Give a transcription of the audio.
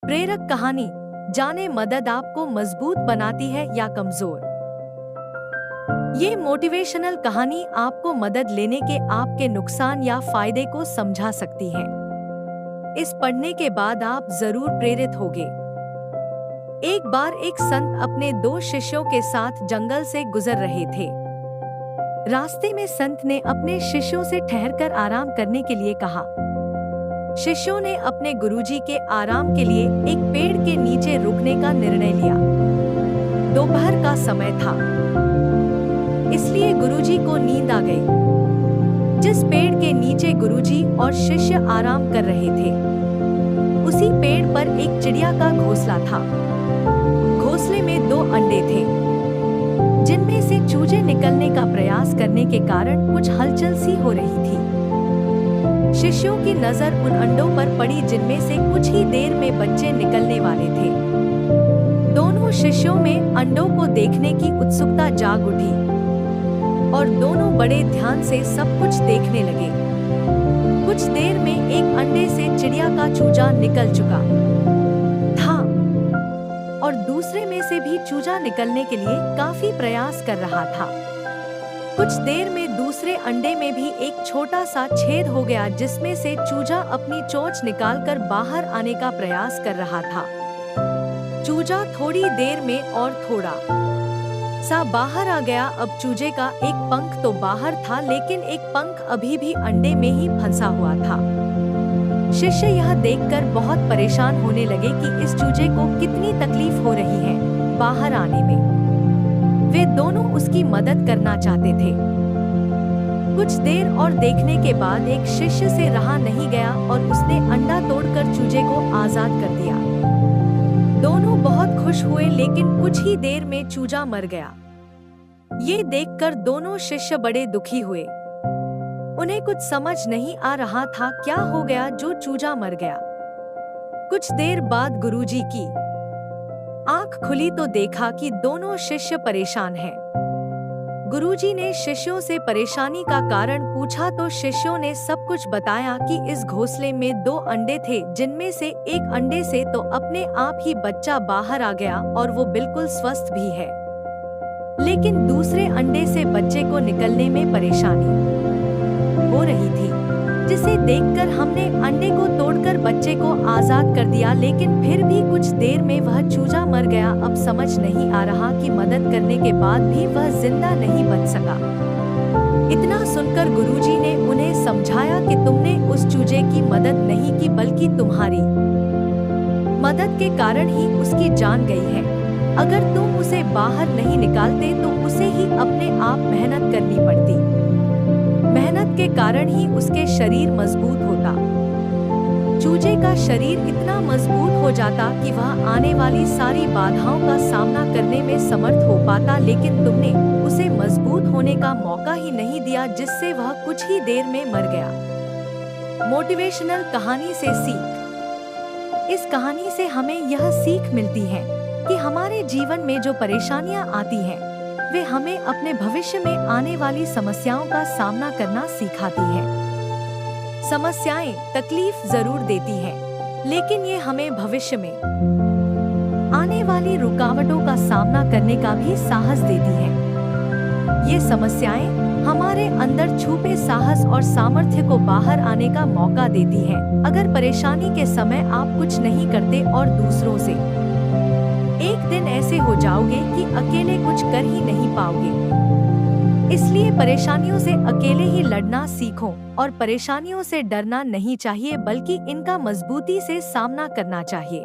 प्रेरक कहानी। जाने मदद आपको मजबूत बनाती है या कमजोर। ये मोटिवेशनल कहानी आपको मदद लेने के आपके नुकसान या फायदे को समझा सकती है। इस पढ़ने के बाद आप जरूर प्रेरित होंगे। एक बार एक संत अपने 2 शिष्यों के साथ जंगल से गुजर रहे थे। रास्ते में संत ने अपने शिष्यों से ठहरकर आराम करने के लिए कहा। शिष्यों ने अपने गुरुजी के आराम के लिए एक पेड़ के नीचे रुकने का निर्णय लिया। दोपहर का समय था, इसलिए गुरुजी को नींद आ गई। जिस पेड़ के नीचे गुरुजी और शिष्य आराम कर रहे थे, उसी पेड़ पर एक चिड़िया का घोंसला था। घोंसले में 2 अंडे थे, जिनमें से चूजे निकलने का प्रयास करने के कारण कुछ हलचल सी हो रही थी। शिष्यों की नजर उन अंडों पर पड़ी, जिनमें से कुछ ही देर में बच्चे निकलने वाले थे। दोनों शिष्यों में अंडों को देखने की उत्सुकता जाग उठी और दोनों बड़े ध्यान से सब कुछ देखने लगे। कुछ देर में एक अंडे से चिड़िया का चूजा निकल चुका था और दूसरे में से भी चूजा निकलने के लिए काफी प्रयास कर रहा था। कुछ देर में दूसरे अंडे में भी एक छोटा सा छेद हो गया, जिसमें से चूजा अपनी चोंच निकालकर बाहर आने का प्रयास कर रहा था। चूजा थोड़ी देर में और थोड़ा सा बाहर आ गया। अब चूजे का एक पंख तो बाहर था, लेकिन एक पंख अभी भी अंडे में ही फंसा हुआ था। शिष्य यह देखकर बहुत परेशान होने लगे कि इस चूजे को कितनी तकलीफ हो रही है बाहर आने में। वे दोनों उसकी मदद करना चाहते थे। कुछ देर और देखने के बाद एक शिष्य से रहा नहीं गया और उसने अंडा तोड़कर चूजे को आजाद कर दिया। दोनों बहुत खुश हुए, लेकिन कुछ ही देर में चूजा मर गया। ये देखकर दोनों शिष्य बड़े दुखी हुए। उन्हें कुछ समझ नहीं आ रहा था क्या हो गया जो चूजा मर गया। कुछ देर बाद गुरुजी की आंख खुली तो देखा कि दोनों शिष्य परेशान हैं। गुरुजी ने शिष्यों से परेशानी का कारण पूछा तो शिष्यों ने सब कुछ बताया कि इस घोंसले में 2 अंडे थे, जिनमें से एक अंडे से तो अपने आप ही बच्चा बाहर आ गया और वो बिल्कुल स्वस्थ भी है, लेकिन दूसरे अंडे से बच्चे को निकलने में परेशानी हो रही थी, जिसे देखकर हमने अंडे को तोड़कर बच्चे को आजाद कर दिया, लेकिन फिर भी कुछ देर में वह चूजा मर गया। अब समझ नहीं आ रहा कि मदद करने के बाद भी वह जिंदा नहीं बच सका। इतना सुनकर गुरुजी ने उन्हें समझाया कि तुमने उस चूजे की मदद नहीं की, बल्कि तुम्हारी मदद के कारण ही उसकी जान गई है। अगर तुम उसे बाहर नहीं निकालते तो उसे ही अपने आप मेहनत करनी पड़ती। मेहनत के कारण ही उसके शरीर मजबूत होता। चूजे का शरीर इतना मजबूत हो जाता कि वह आने वाली सारी बाधाओं का सामना करने में समर्थ हो पाता, लेकिन तुमने उसे मजबूत होने का मौका ही नहीं दिया, जिससे वह कुछ ही देर में मर गया। मोटिवेशनल कहानी से सीख। इस कहानी से हमें यह सीख मिलती है कि हमारे जीवन में जो परेशानियां आती हैं, वे हमें अपने भविष्य में आने वाली समस्याओं का सामना करना सिखाती है। समस्याएं तकलीफ जरूर देती हैं, लेकिन ये हमें भविष्य में आने वाली रुकावटों का सामना करने का भी साहस देती हैं। ये समस्याएं हमारे अंदर छुपे साहस और सामर्थ्य को बाहर आने का मौका देती हैं। अगर परेशानी के समय आप कुछ नहीं करते और दूसरों से, एक दिन ऐसे हो जाओगे कि अकेले कुछ कर ही नहीं पाओगे। इसलिए परेशानियों से अकेले ही लड़ना सीखो और परेशानियों से डरना नहीं चाहिए, बल्कि इनका मजबूती से सामना करना चाहिए।